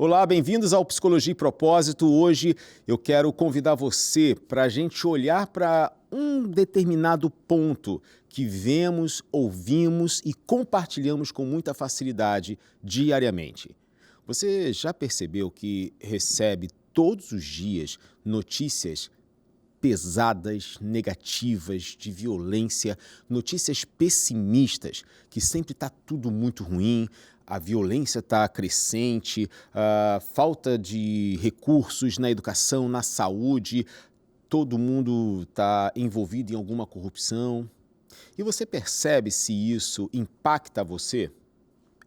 Olá, bem-vindos ao Psicologia e Propósito. Hoje eu quero convidar você para a gente olhar para um determinado ponto que vemos, ouvimos e compartilhamos com muita facilidade diariamente. Você já percebeu que recebe todos os dias notícias pesadas, negativas, de violência, notícias pessimistas, que sempre está tudo muito ruim, a violência está crescente, a falta de recursos na educação, na saúde, todo mundo está envolvido em alguma corrupção. E você percebe se isso impacta você?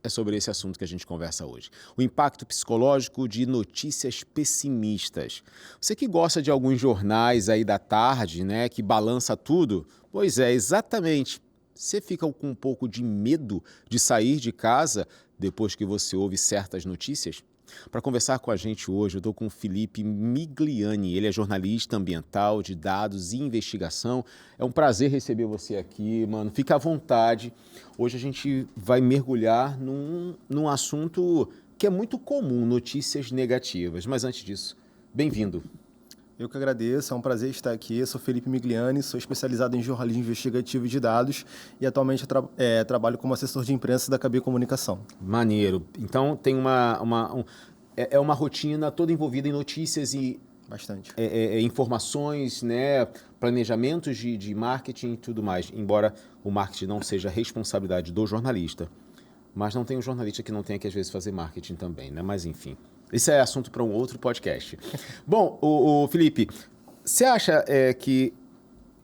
É sobre esse assunto que a gente conversa hoje. O impacto psicológico de notícias pessimistas. Você que gosta de alguns jornais aí da tarde, né, que balança tudo, pois é, exatamente. Você fica com um pouco de medo de sair de casa depois que você ouve certas notícias? Para conversar com a gente hoje, eu estou com o Felipe Migliani. Ele é jornalista ambiental de dados e investigação. É um prazer receber você aqui, mano. Fica à vontade. Hoje a gente vai mergulhar num assunto que é muito comum, notícias negativas. Mas antes disso, bem-vindo. Eu que agradeço, é um prazer estar aqui. Eu sou Felipe Migliani, sou especializado em jornalismo investigativo de dados e atualmente trabalho como assessor de imprensa da KB Comunicação. Maneiro. Então tem uma rotina toda envolvida em notícias e Bastante. informações, né, planejamentos de marketing e tudo mais. Embora o marketing não seja responsabilidade do jornalista, mas não tem um jornalista que não tenha que às vezes fazer marketing também, né? Mas enfim. Isso é assunto para um outro podcast. Bom, o Felipe, você acha que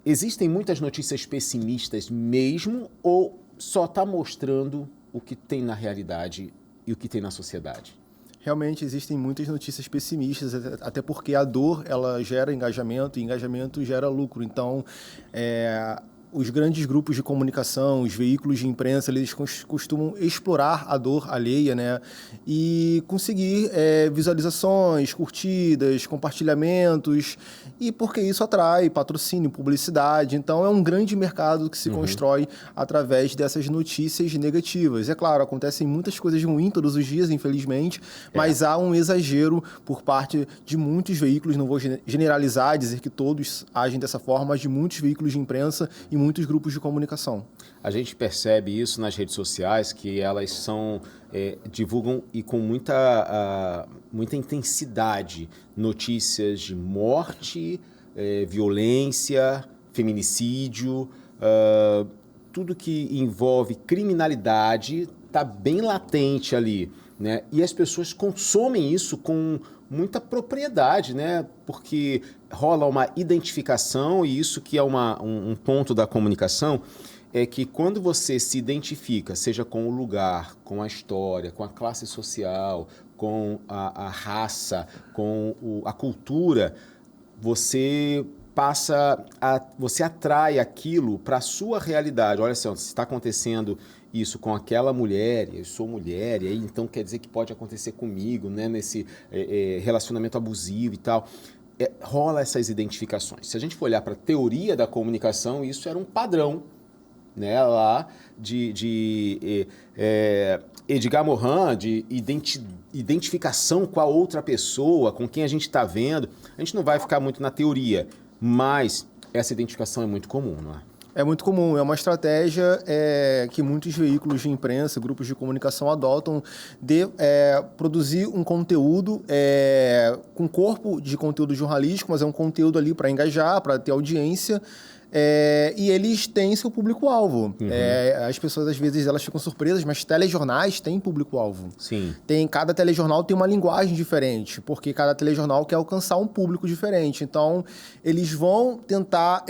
existem muitas notícias pessimistas mesmo ou só está mostrando o que tem na realidade e o que tem na sociedade? Realmente existem muitas notícias pessimistas, até porque a dor ela gera engajamento e engajamento gera lucro. Então, os grandes grupos de comunicação, os veículos de imprensa, eles costumam explorar a dor alheia, né? E conseguir visualizações, curtidas, compartilhamentos, e porque isso atrai patrocínio, publicidade. Então, é um grande mercado que se constrói através dessas notícias negativas. É claro, acontecem muitas coisas ruins todos os dias, infelizmente, mas há um exagero por parte de muitos veículos, não vou generalizar, dizer que todos agem dessa forma, mas de muitos veículos de imprensa e muitos grupos de comunicação. A gente percebe isso nas redes sociais, que elas divulgam e com muita intensidade notícias de morte, violência, feminicídio, tudo que envolve criminalidade está bem latente ali, né? E as pessoas consomem isso com muita propriedade, né? Porque rola uma identificação, e isso que é um ponto da comunicação, é que quando você se identifica, seja com o lugar, com a história, com a classe social, com a raça, com a cultura, você você atrai aquilo para a sua realidade. Olha só, se está acontecendo isso com aquela mulher, eu sou mulher, e aí então quer dizer que pode acontecer comigo, né, nesse relacionamento abusivo e tal. Rola essas identificações. Se a gente for olhar para a teoria da comunicação, isso era um padrão, né, lá de Edgar Morin, de identificação com a outra pessoa, com quem a gente está vendo. A gente não vai ficar muito na teoria, mas essa identificação é muito comum, não é? É muito comum, é uma estratégia que muitos veículos de imprensa, grupos de comunicação adotam de produzir um conteúdo com corpo de conteúdo jornalístico, mas é um conteúdo ali para engajar, para ter audiência. E eles têm seu público-alvo. As pessoas, às vezes, elas ficam surpresas, mas telejornais têm público-alvo. Sim. Cada telejornal tem uma linguagem diferente, porque cada telejornal quer alcançar um público diferente. Então, eles vão tentar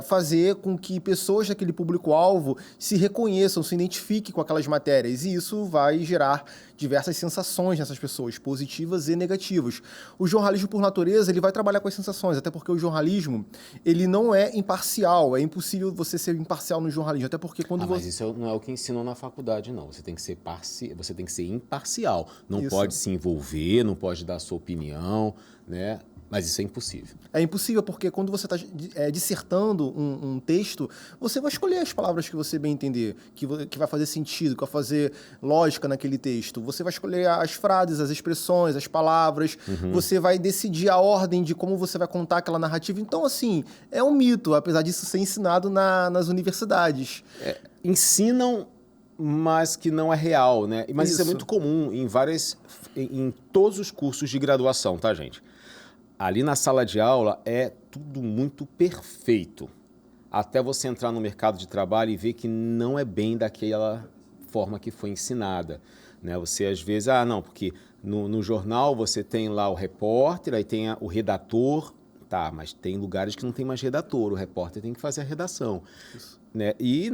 fazer com que pessoas daquele público-alvo se reconheçam, se identifiquem com aquelas matérias. E isso vai gerar diversas sensações nessas pessoas, positivas e negativas. O jornalismo, por natureza, ele vai trabalhar com as sensações, até porque o jornalismo, ele não é imparcial. É impossível você ser imparcial no jornalismo, até porque quando mas isso não é o que ensinam na faculdade, não. Você tem que ser imparcial. Não pode se envolver, não pode dar a sua opinião, né? Mas isso é impossível. É impossível, porque quando você está dissertando um texto, você vai escolher as palavras que você bem entender, que vai fazer sentido, que vai fazer lógica naquele texto. Você vai escolher as frases, as expressões, as palavras. Você vai decidir a ordem de como você vai contar aquela narrativa. Então, assim, é um mito, apesar disso ser ensinado nas universidades. Ensinam, mas que não é real, né? Mas isso é muito comum em todos os cursos de graduação, tá, gente? Ali na sala de aula é tudo muito perfeito, até você entrar no mercado de trabalho e ver que não é bem daquela forma que foi ensinada, né? Você às vezes, não, porque no jornal você tem lá o repórter, aí tem o redator, tá, mas tem lugares que não tem mais redator, o repórter tem que fazer a redação. Isso. Né? E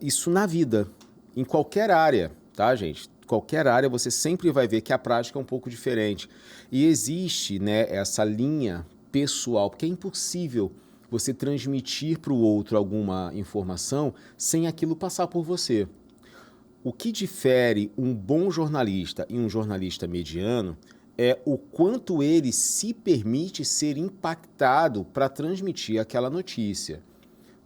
isso na vida, em qualquer área, tá, gente? Qualquer área você sempre vai ver que a prática é um pouco diferente. E existe, né, essa linha pessoal, porque é impossível você transmitir para o outro alguma informação sem aquilo passar por você. O que difere um bom jornalista e um jornalista mediano é o quanto ele se permite ser impactado para transmitir aquela notícia,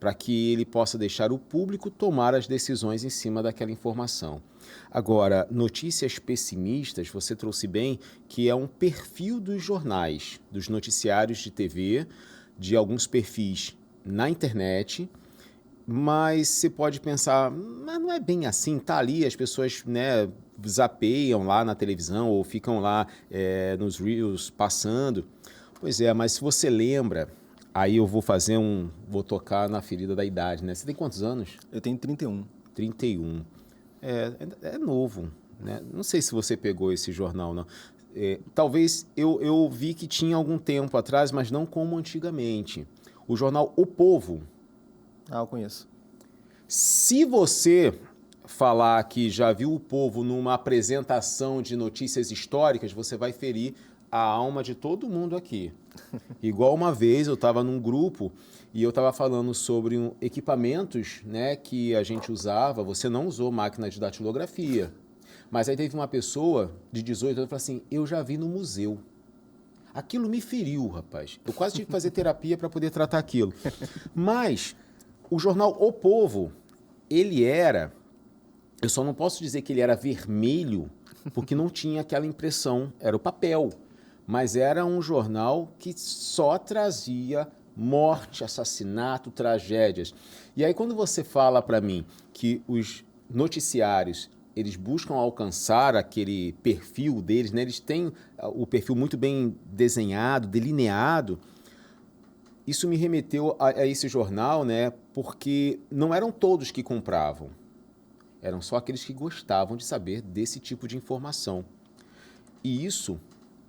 para que ele possa deixar o público tomar as decisões em cima daquela informação. Agora, notícias pessimistas, você trouxe bem, que é um perfil dos jornais, dos noticiários de TV, de alguns perfis na internet, mas você pode pensar, mas não é bem assim, tá ali, as pessoas, né, zapeiam lá na televisão ou ficam lá nos Reels passando. Pois é, mas se você lembra, aí eu vou tocar na ferida da idade, né? Você tem quantos anos? Eu tenho 31. 31. É novo, né? Não sei se você pegou esse jornal, não. Talvez eu vi que tinha algum tempo atrás, mas não como antigamente. O jornal O Povo. Eu conheço. Se você falar que já viu o Povo numa apresentação de notícias históricas, você vai ferir a alma de todo mundo aqui. Igual uma vez eu estava num grupo e eu estava falando sobre equipamentos, né, que a gente usava. Você não usou máquina de datilografia, mas aí teve uma pessoa de 18 anos que falou assim, eu já vi no museu. Aquilo me feriu, rapaz. Eu quase tive que fazer terapia para poder tratar aquilo. Mas o jornal O Povo, eu só não posso dizer que ele era vermelho, porque não tinha aquela impressão, era o papel. Mas era um jornal que só trazia morte, assassinato, tragédias. E aí quando você fala para mim que os noticiários, eles buscam alcançar aquele perfil deles, né? Eles têm o perfil muito bem desenhado, delineado, isso me remeteu a esse jornal, né? Porque não eram todos que compravam, eram só aqueles que gostavam de saber desse tipo de informação. E isso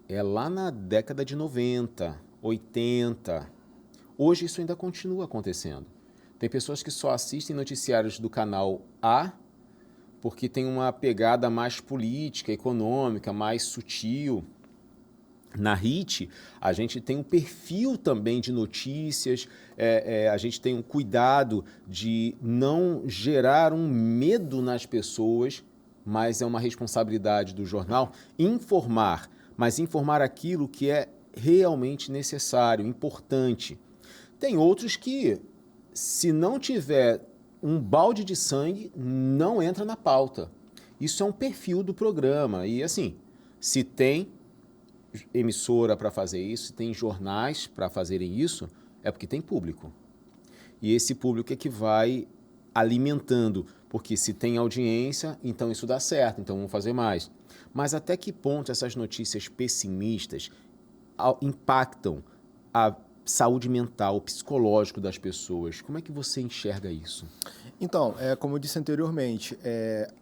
é lá na década de 90, 80. Hoje isso ainda continua acontecendo. Tem pessoas que só assistem noticiários do canal A porque tem uma pegada mais política, econômica, mais sutil. Na HIT, a gente tem um perfil também de notícias, a gente tem um cuidado de não gerar um medo nas pessoas, mas é uma responsabilidade do jornal informar, mas informar aquilo que é realmente necessário, importante. Tem outros que, se não tiver um balde de sangue, não entra na pauta. Isso é um perfil do programa. E assim, se tem emissora para fazer isso, se tem jornais para fazerem isso, é porque tem público. E esse público é que vai alimentando, porque se tem audiência, então isso dá certo, então vamos fazer mais. Mas até que ponto essas notícias pessimistas impactam a saúde mental, psicológico das pessoas? Como é que você enxerga isso? Então, como eu disse anteriormente,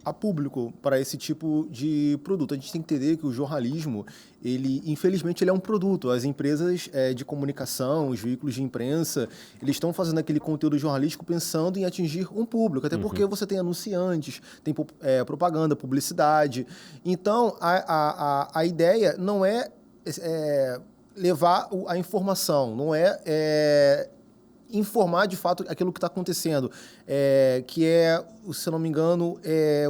há público para esse tipo de produto. A gente tem que entender que o jornalismo, infelizmente, ele é um produto. As empresas de comunicação, os veículos de imprensa, eles estão fazendo aquele conteúdo jornalístico pensando em atingir um público, até porque você tem anunciantes, tem propaganda, publicidade. Então, a ideia não é levar a informação, não é informar de fato aquilo que está acontecendo, que é, se eu não me engano,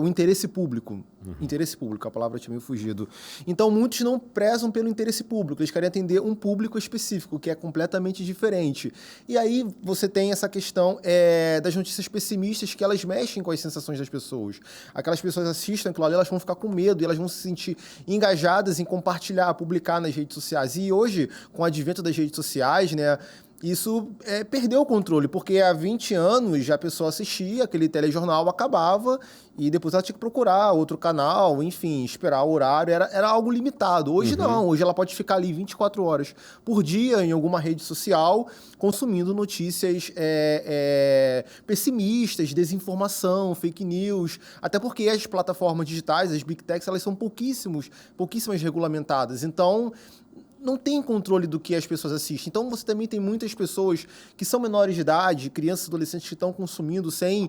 o interesse público. Interesse público, a palavra tinha meio fugido. Então, muitos não prezam pelo interesse público, eles querem atender um público específico, que é completamente diferente. E aí você tem essa questão das notícias pessimistas, que elas mexem com as sensações das pessoas. Aquelas pessoas assistem aquilo ali, elas vão ficar com medo, e elas vão se sentir engajadas em compartilhar, publicar nas redes sociais. E hoje, com o advento das redes sociais, né, isso perdeu o controle, porque há 20 anos a pessoa assistia, aquele telejornal acabava e depois ela tinha que procurar outro canal, enfim, esperar o horário, era algo limitado. Hoje não, hoje ela pode ficar ali 24 horas por dia em alguma rede social consumindo notícias pessimistas, desinformação, fake news, até porque as plataformas digitais, as big techs, elas são pouquíssimas regulamentadas. Então, não tem controle do que as pessoas assistem. Então, você também tem muitas pessoas que são menores de idade, crianças e adolescentes que estão consumindo sem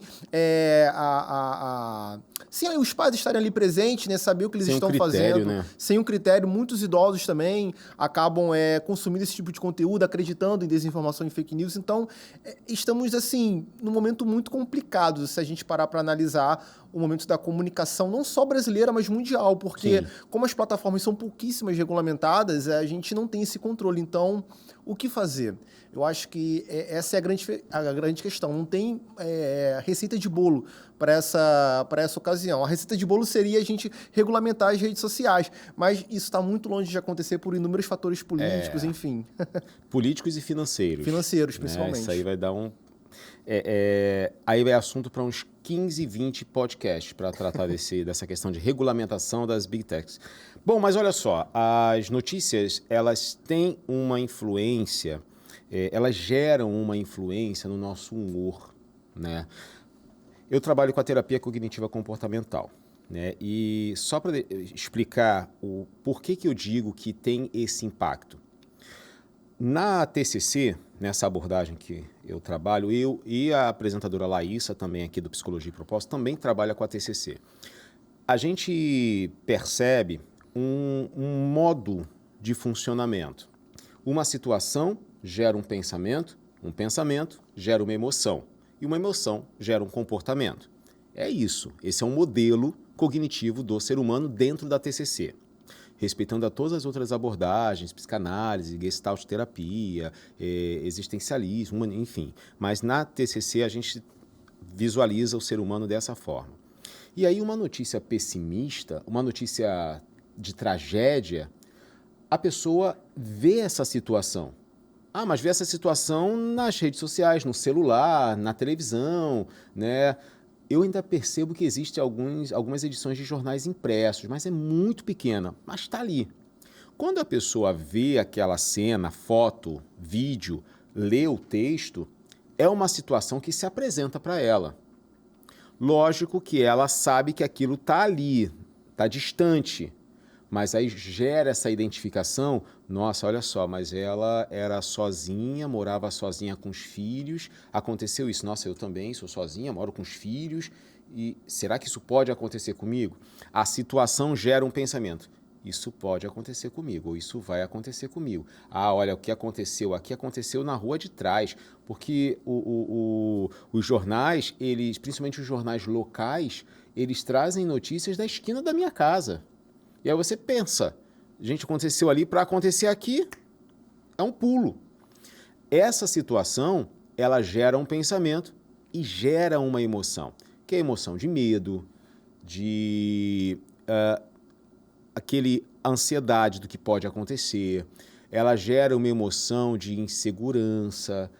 os pais estarem ali presentes, né, saber o que eles estão fazendo. Né? Sem um critério. Muitos idosos também acabam consumindo esse tipo de conteúdo, acreditando em desinformação e fake news. Então, estamos, assim, num momento muito complicado, se a gente parar para analisar o momento da comunicação, não só brasileira, mas mundial, porque como as plataformas são pouquíssimas regulamentadas, a gente não tem esse controle. Então, o que fazer? Eu acho que essa é a grande questão. Não tem receita de bolo para essa ocasião. A receita de bolo seria a gente regulamentar as redes sociais, mas isso está muito longe de acontecer por inúmeros fatores políticos, enfim. Políticos e financeiros. Financeiros, principalmente. Isso aí vai dar aí é assunto para uns 15, 20 podcasts para tratar dessa questão de regulamentação das big techs. Bom, mas olha só, as notícias, elas têm uma influência, elas geram uma influência no nosso humor, né? Eu trabalho com a terapia cognitiva comportamental, né? E só para explicar o porquê que eu digo que tem esse impacto. Na TCC, nessa abordagem que eu trabalho, eu e a apresentadora Laísa, também aqui do Psicologia e Propósito, também trabalha com a TCC. A gente percebe um modo de funcionamento. Uma situação gera um pensamento gera uma emoção, e uma emoção gera um comportamento. É isso, esse é um modelo cognitivo do ser humano dentro da TCC. Respeitando a todas as outras abordagens, psicanálise, gestalt terapia, existencialismo, enfim. Mas na TCC a gente visualiza o ser humano dessa forma. E aí uma notícia pessimista, uma notícia de tragédia, a pessoa vê essa situação. Mas vê essa situação nas redes sociais, no celular, na televisão, né? Eu ainda percebo que existem algumas edições de jornais impressos, mas é muito pequena, mas está ali. Quando a pessoa vê aquela cena, foto, vídeo, lê o texto, é uma situação que se apresenta para ela. Lógico que ela sabe que aquilo está ali, está distante, mas aí gera essa identificação. Nossa, olha só, mas ela era sozinha, morava sozinha com os filhos, aconteceu isso. Nossa, eu também sou sozinha, moro com os filhos, e será que isso pode acontecer comigo? A situação gera um pensamento. Isso pode acontecer comigo, ou isso vai acontecer comigo. Olha, o que aconteceu aqui aconteceu na rua de trás, porque os jornais, principalmente os jornais locais, eles trazem notícias da esquina da minha casa. E aí você pensa, gente, aconteceu ali para acontecer aqui, é um pulo. Essa situação, ela gera um pensamento e gera uma emoção, que é a emoção de medo, de aquele ansiedade do que pode acontecer, ela gera uma emoção de insegurança.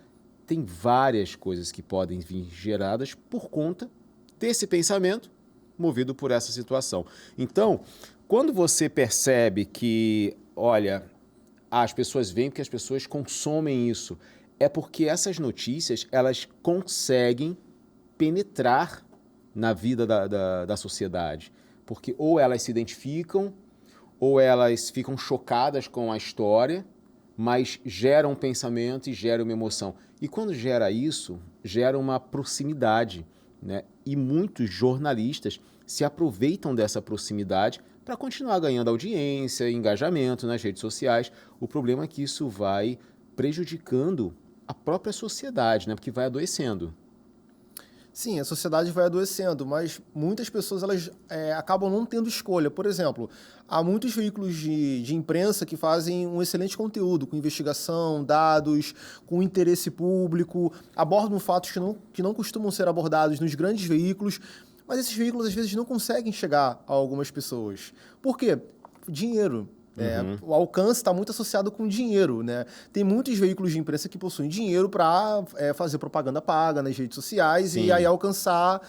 Tem várias coisas que podem vir geradas por conta desse pensamento movido por essa situação. Então, quando você percebe que, olha, as pessoas veem porque as pessoas consomem isso, é porque essas notícias, elas conseguem penetrar na vida da sociedade. Porque ou elas se identificam, ou elas ficam chocadas com a história, mas geram um pensamento e geram uma emoção. E quando gera isso, gera uma proximidade, né? E muitos jornalistas se aproveitam dessa proximidade para continuar ganhando audiência, engajamento nas redes sociais. O problema é que isso vai prejudicando a a própria sociedade, né? Porque vai adoecendo. Sim, a sociedade vai adoecendo, mas muitas pessoas elas acabam não tendo escolha. Por exemplo, há muitos veículos de imprensa que fazem um excelente conteúdo, com investigação, dados, com interesse público, abordam fatos que não costumam ser abordados nos grandes veículos, mas esses veículos às vezes não conseguem chegar a algumas pessoas. Por quê? Dinheiro. O alcance está muito associado com dinheiro, né? Tem muitos veículos de imprensa que possuem dinheiro para fazer propaganda paga nas redes sociais. Sim. E aí alcançar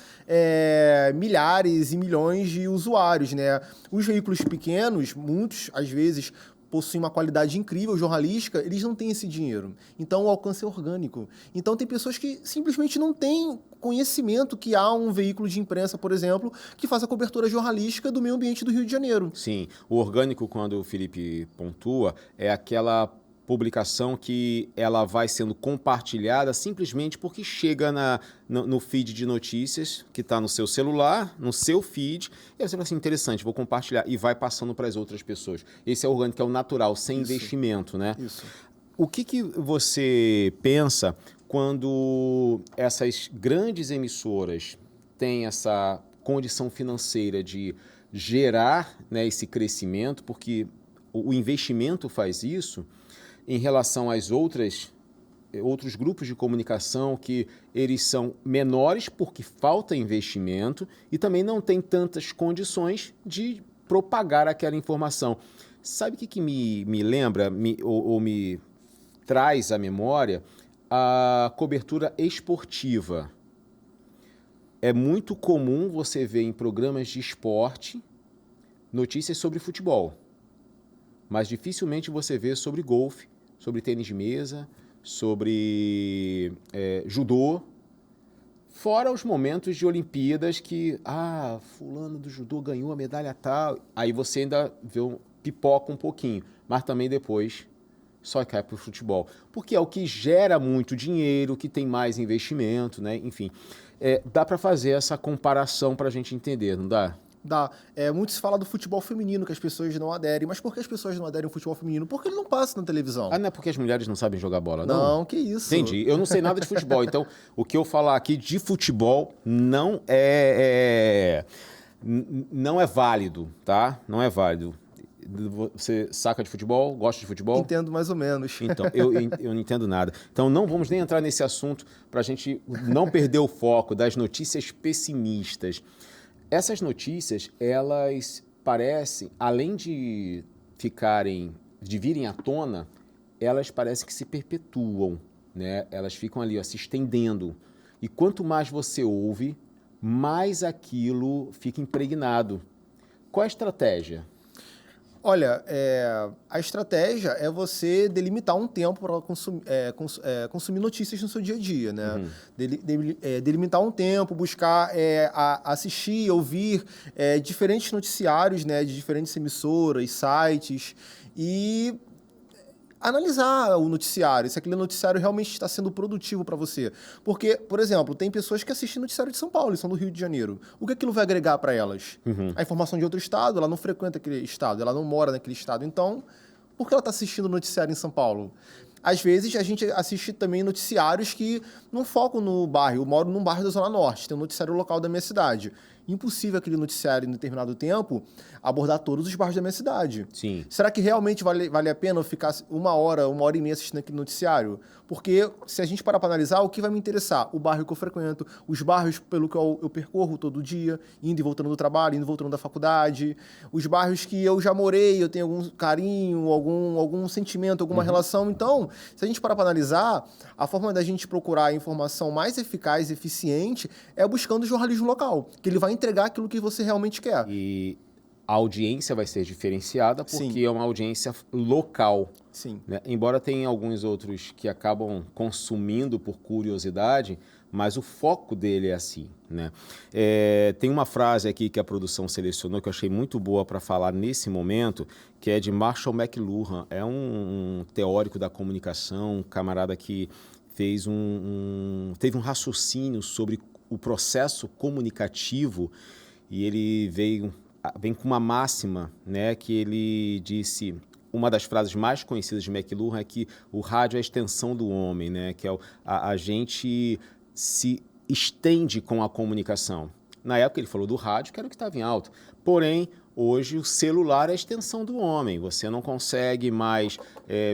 milhares e milhões de usuários, né? Os veículos pequenos, muitos, às vezes, possuem uma qualidade incrível jornalística, eles não têm esse dinheiro. Então, o alcance é orgânico. Então, tem pessoas que simplesmente não têm conhecimento que há um veículo de imprensa, por exemplo, que faz a cobertura jornalística do meio ambiente do Rio de Janeiro. Sim, o orgânico, quando o Felipe pontua, é aquela publicação que ela vai sendo compartilhada simplesmente porque chega no feed de notícias que está no seu celular, no seu feed, e aí você fala assim, interessante, vou compartilhar, e vai passando para as outras pessoas. Esse é o orgânico, é o natural, sem investimento, né? Isso. O que você pensa quando essas grandes emissoras têm essa condição financeira de gerar, né, esse crescimento, porque o investimento faz isso, em relação às outros grupos de comunicação que eles são menores porque falta investimento e também não tem tantas condições de propagar aquela informação. Sabe o que me lembra ou me traz à memória? A cobertura esportiva. É muito comum você ver em programas de esporte notícias sobre futebol, mas dificilmente você vê sobre golfe, sobre tênis de mesa, sobre judô, fora os momentos de Olimpíadas que, fulano do judô ganhou a medalha tal, aí você ainda pipoca um pouquinho, mas também depois só cai para o futebol, porque é o que gera muito dinheiro, que tem mais investimento, né? Enfim, dá para fazer essa comparação para a gente entender, não dá? Dá. Muito se fala do futebol feminino, que as pessoas não aderem. Mas por que as pessoas não aderem ao futebol feminino? Porque ele não passa na televisão. Não é porque as mulheres não sabem jogar bola, não? Não, que isso. Entendi. Eu não sei nada de futebol, então o que eu falar aqui de futebol não não é válido, tá? Não é válido. Você saca de futebol? Gosta de futebol? Entendo mais ou menos. Então, eu não entendo nada. Então, não vamos nem entrar nesse assunto para a gente não perder o foco das notícias pessimistas. Essas notícias, elas parecem, além de virem à tona, elas parecem que se perpetuam, né? Elas ficam ali, se estendendo. E quanto mais você ouve, mais aquilo fica impregnado. Qual é a estratégia? Olha, a estratégia é você delimitar um tempo para consumir notícias no seu dia a dia, né? Uhum. Delimitar um tempo, buscar assistir, ouvir diferentes noticiários, né, de diferentes emissoras, sites e analisar o noticiário, se aquele noticiário realmente está sendo produtivo para você. Porque, por exemplo, tem pessoas que assistem noticiário de São Paulo e são do Rio de Janeiro. O que aquilo vai agregar para elas? A informação de outro estado, ela não frequenta aquele estado, ela não mora naquele estado. Então, por que ela está assistindo noticiário em São Paulo? Às vezes, a gente assiste também noticiários que não focam no bairro. Eu moro num bairro da Zona Norte, tem um noticiário local da minha cidade. Impossível aquele noticiário, em determinado tempo, abordar todos os bairros da minha cidade. Sim. Será que realmente vale a pena eu ficar uma hora e meia assistindo aquele noticiário? Porque se a gente parar para analisar, o que vai me interessar? O bairro que eu frequento, os bairros pelo que eu percorro todo dia, indo e voltando do trabalho, indo e voltando da faculdade, os bairros que eu já morei, eu tenho algum carinho, algum sentimento, alguma relação. Então, se a gente parar para analisar, a forma da gente procurar a informação mais eficaz e eficiente é buscando o jornalismo local, que ele vai entregar aquilo que você realmente quer. E a audiência vai ser diferenciada porque Sim. é uma audiência local. Sim. Né? Embora tenha alguns outros que acabam consumindo por curiosidade, mas o foco dele é assim. Né? Tem uma frase aqui que a produção selecionou que eu achei muito boa para falar nesse momento, que é de Marshall McLuhan. É um teórico da comunicação, um camarada que teve um raciocínio sobre o processo comunicativo e ele vem com uma máxima, né, que ele disse: uma das frases mais conhecidas de McLuhan é que o rádio é a extensão do homem, né? Que é a gente se estende com a comunicação. Na época ele falou do rádio, que era o que estava em alta. Porém, hoje o celular é a extensão do homem. Você não consegue mais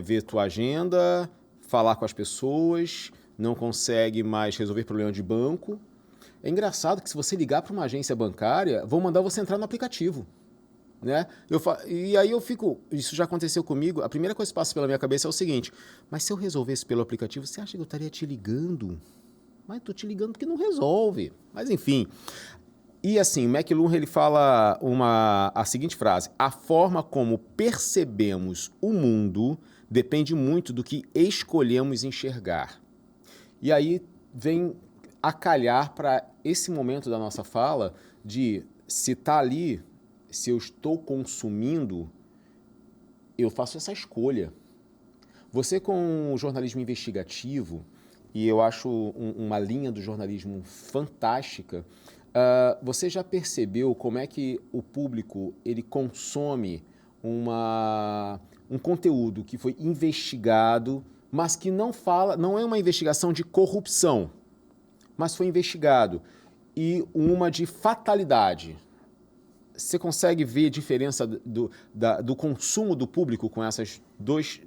ver tua agenda, falar com as pessoas, não consegue mais resolver problema de banco. É engraçado que se você ligar para uma agência bancária, vão mandar você entrar no aplicativo. Né? E aí eu fico, isso já aconteceu comigo, a primeira coisa que passa pela minha cabeça é o seguinte, mas se eu resolvesse pelo aplicativo, você acha que eu estaria te ligando? Mas estou te ligando porque não resolve. Mas enfim. E assim, o McLuhan ele fala a seguinte frase, a forma como percebemos o mundo depende muito do que escolhemos enxergar. E aí vem a calhar para esse momento da nossa fala de se está ali, se eu estou consumindo, eu faço essa escolha. Você com o jornalismo investigativo, e eu acho uma linha do jornalismo fantástica, você já percebeu como é que o público ele consome um conteúdo que foi investigado, mas que não é uma investigação de corrupção, mas foi investigado, e uma de fatalidade. Você consegue ver a diferença do consumo do público com esses dois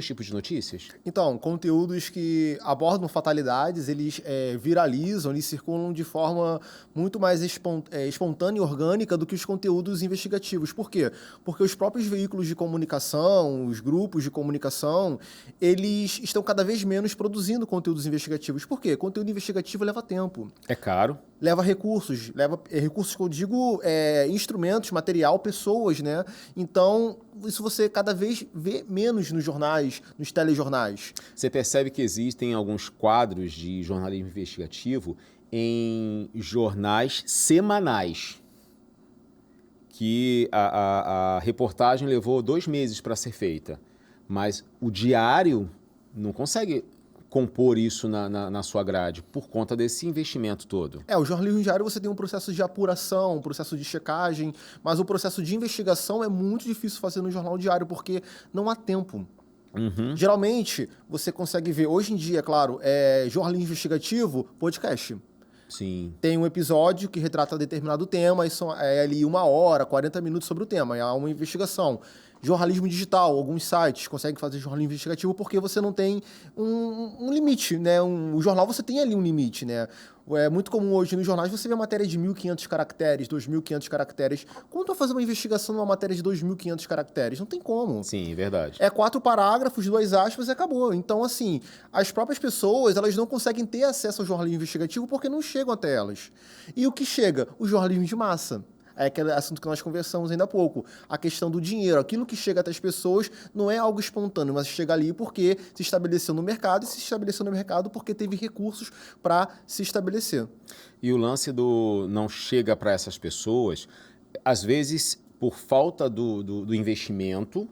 tipos de notícias? Então, conteúdos que abordam fatalidades, eles viralizam, eles circulam de forma muito mais espontânea e orgânica do que os conteúdos investigativos. Por quê? Porque os próprios veículos de comunicação, os grupos de comunicação, eles estão cada vez menos produzindo conteúdos investigativos. Por quê? Conteúdo investigativo leva tempo. É caro. Leva recursos que eu digo, instrumentos, material, pessoas, né? Então, isso você cada vez vê menos nos jornais, nos telejornais. Você percebe que existem alguns quadros de jornalismo investigativo em jornais semanais, que a reportagem levou 2 meses para ser feita, mas o diário não consegue compor isso na sua grade, por conta desse investimento todo. O jornalismo diário você tem um processo de apuração, um processo de checagem, mas o processo de investigação é muito difícil fazer no jornal diário, porque não há tempo. Uhum. Geralmente, você consegue ver, hoje em dia, claro, jornalismo investigativo, podcast. Sim. Tem um episódio que retrata determinado tema, e são ali 1 hora, 40 minutos sobre o tema, é uma investigação. Jornalismo digital, alguns sites conseguem fazer jornalismo investigativo porque você não tem um limite, né? O jornal você tem ali um limite, né? É muito comum hoje nos jornais você ver matéria de 1.500 caracteres, 2.500 caracteres. Quando vai fazer uma investigação numa matéria de 2.500 caracteres? Não tem como. Sim, é verdade. 4 parágrafos, 2 aspas e acabou. Então, assim, as próprias pessoas, elas não conseguem ter acesso ao jornalismo investigativo porque não chegam até elas. E o que chega? O jornalismo de massa. É aquele assunto que nós conversamos ainda há pouco. A questão do dinheiro. Aquilo que chega até as pessoas não é algo espontâneo, mas chega ali porque se estabeleceu no mercado, e se estabeleceu no mercado porque teve recursos para se estabelecer. E o lance do não chega para essas pessoas, às vezes por falta do investimento,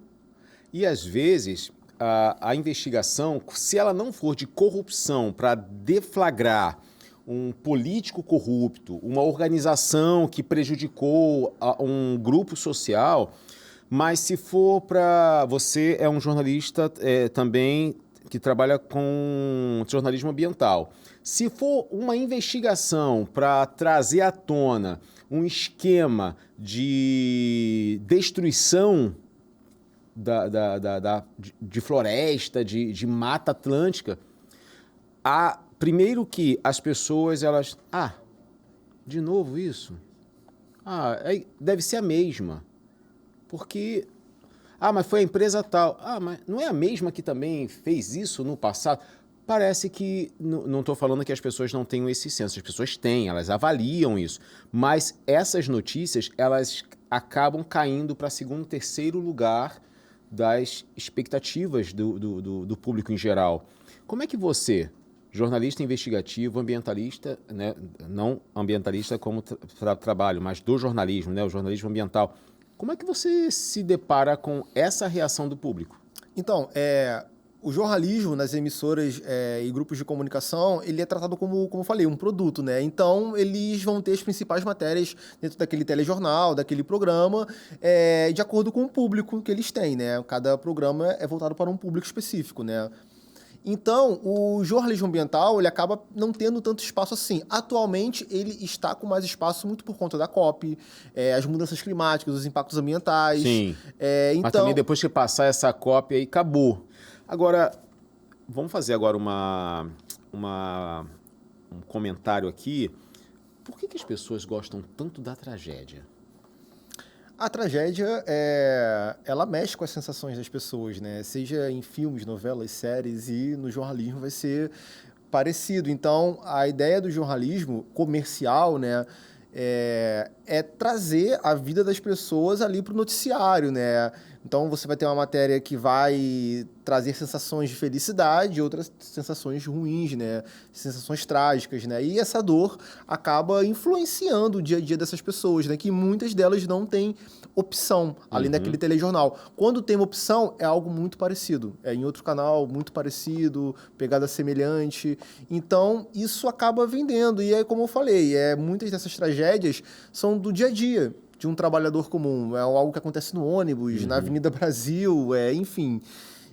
e às vezes a investigação, se ela não for de corrupção para deflagrar um político corrupto, uma organização que prejudicou um grupo social, mas se for para... Você é um jornalista também que trabalha com jornalismo ambiental. Se for uma investigação para trazer à tona um esquema de destruição de floresta, de mata atlântica, primeiro que as pessoas, elas... de novo isso? Deve ser a mesma. Porque... mas foi a empresa tal. Mas não é a mesma que também fez isso no passado? Parece que... Não estou falando que as pessoas não tenham esse senso. As pessoas têm, elas avaliam isso. Mas essas notícias, elas acabam caindo para segundo, terceiro lugar das expectativas do público em geral. Como é que você... jornalista investigativo, ambientalista, né? Não ambientalista como trabalho, mas do jornalismo, né? O jornalismo ambiental. Como é que você se depara com essa reação do público? Então, O jornalismo nas emissoras e grupos de comunicação, ele é tratado como eu falei, um produto, né? Então, eles vão ter as principais matérias dentro daquele telejornal, daquele programa, de acordo com o público que eles têm, né? Cada programa é voltado para um público específico, né? Então, o jornalismo ambiental, ele acaba não tendo tanto espaço assim. Atualmente, ele está com mais espaço muito por conta da COP, as mudanças climáticas, os impactos ambientais. Sim, então... mas também depois que passar essa cópia aí, acabou. Agora, vamos fazer agora um comentário aqui. Por que as pessoas gostam tanto da tragédia? A tragédia, ela mexe com as sensações das pessoas, né? Seja em filmes, novelas, séries, e no jornalismo vai ser parecido. Então, a ideia do jornalismo comercial, né, é trazer a vida das pessoas ali para o noticiário, né? Então, você vai ter uma matéria que vai trazer sensações de felicidade e outras sensações ruins, né? Sensações trágicas, né? E essa dor acaba influenciando o dia a dia dessas pessoas, né? Que muitas delas não têm opção, além daquele telejornal. Quando tem uma opção, é algo muito parecido. É em outro canal, muito parecido, pegada semelhante. Então, isso acaba vendendo. E aí, como eu falei, muitas dessas tragédias são do dia a dia de um trabalhador comum. É algo que acontece no ônibus, na Avenida Brasil, enfim.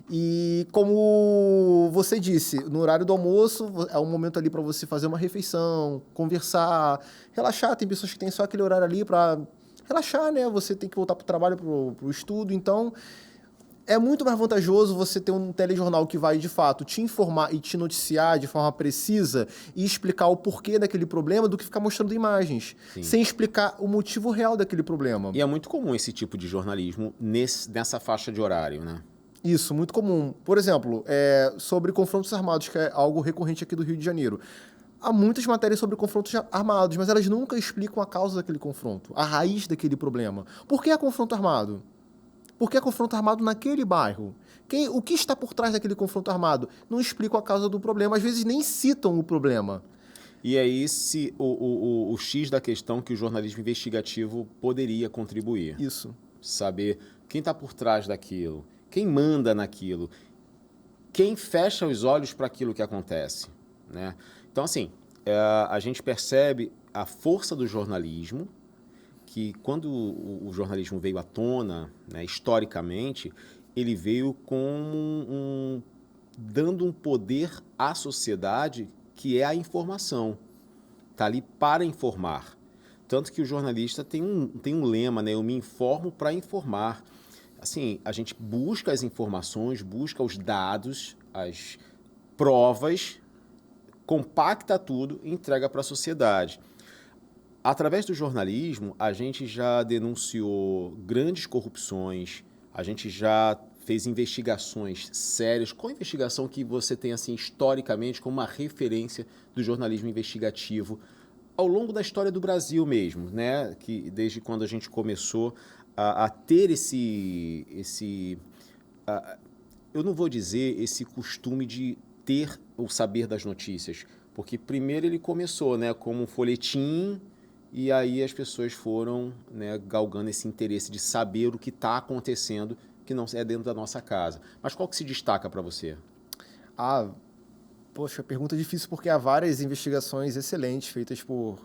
E como você disse, no horário do almoço é um momento ali para você fazer uma refeição, conversar, relaxar. Tem pessoas que têm só aquele horário ali para relaxar, né? Você tem que voltar para o trabalho, para o estudo. Então, é muito mais vantajoso você ter um telejornal que vai, de fato, te informar e te noticiar de forma precisa e explicar o porquê daquele problema do que ficar mostrando imagens, sem explicar o motivo real daquele problema. E é muito comum esse tipo de jornalismo nessa faixa de horário, né? Isso, muito comum. Por exemplo, sobre confrontos armados, que é algo recorrente aqui do Rio de Janeiro. Há muitas matérias sobre confrontos armados, mas elas nunca explicam a causa daquele confronto, a raiz daquele problema. Por que é confronto armado? Por que é confronto armado naquele bairro? O que está por trás daquele confronto armado? Não explicam a causa do problema, às vezes nem citam o problema. E é esse o X da questão que o jornalismo investigativo poderia contribuir. Isso. Saber quem está por trás daquilo, quem manda naquilo, quem fecha os olhos para aquilo que acontece, né? Então, assim, a gente percebe a força do jornalismo, que quando o jornalismo veio à tona, né, historicamente, ele veio dando um poder à sociedade que é a informação. Está ali para informar. Tanto que o jornalista tem um lema, né? Eu me informo para informar. Assim, a gente busca as informações, busca os dados, as provas, compacta tudo e entrega para a sociedade. Através do jornalismo, a gente já denunciou grandes corrupções, a gente já fez investigações sérias. Qual a investigação que você tem, assim, historicamente, como uma referência do jornalismo investigativo ao longo da história do Brasil mesmo, né? Que desde quando a gente começou a ter eu não vou dizer esse costume de ter o saber das notícias, porque primeiro ele começou, né, como um folhetim. E aí as pessoas foram, né, galgando esse interesse de saber o que está acontecendo, que não é dentro da nossa casa. Mas qual que se destaca para você? Poxa, pergunta difícil, porque há várias investigações excelentes feitas por